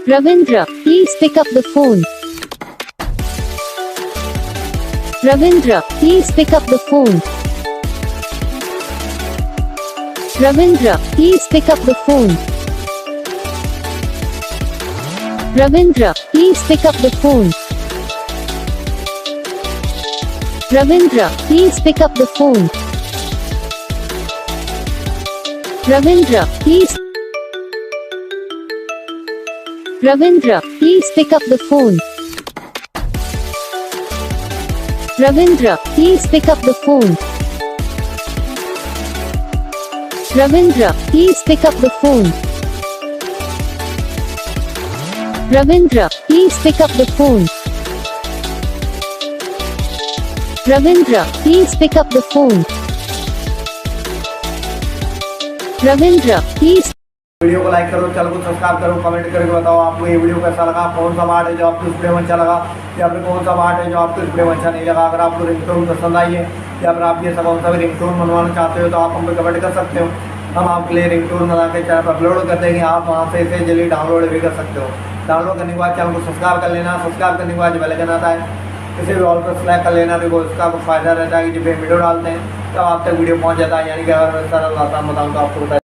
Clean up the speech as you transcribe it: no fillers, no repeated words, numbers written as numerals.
Rabindra, please pick up the phone. Rabindra, please pick up the phone. Rabindra, please pick up the phone. Rabindra, please pick up the phone. Rabindra, please pick up the phone. Rabindra, please. Rabindra, please pick up the phone. Rabindra, please pick up the phone. Rabindra, please pick up the phone. Rabindra, please pick up the phone. Rabindra, please pick up the phone. Rabindra, please. Video को like करो, channel को subscribe करो, comment करके बताओ आपको ये video कैसा लगा, कौन सा पार्ट है जो आपको इसमें अच्छा लगा, या फिर कौन सा पार्ट है जो आपको इसमें अच्छा नहीं लगा। अगर आपको रिंगटोन पसंद आई है या फिर आप ये सब कौन सा भी रिंगटोन बनवाना चाहते हो तो आप हम पे कमेंट कर सकते हो। हम आपके लिए रिंगटोन बना के चैनल पर अपलोड कर देंगे, आप वहाँ से इसे जल्दी डाउनलोड भी कर सकते हो। डाउनलोड करने के बाद चैनल को सब्सक्राइब कर लेना, सब्सक्राइब करने के बाद बेल आइकन आता है इसे भी ऑल पर सेलेक्ट कर लेना, देखो इसका फ़ायदा रहता है कि जब वीडियो डालते हैं तब आप तक वीडियो पहुँच जाता है। यानी कि अगर मैं सरल आसान बताऊँ तो आपको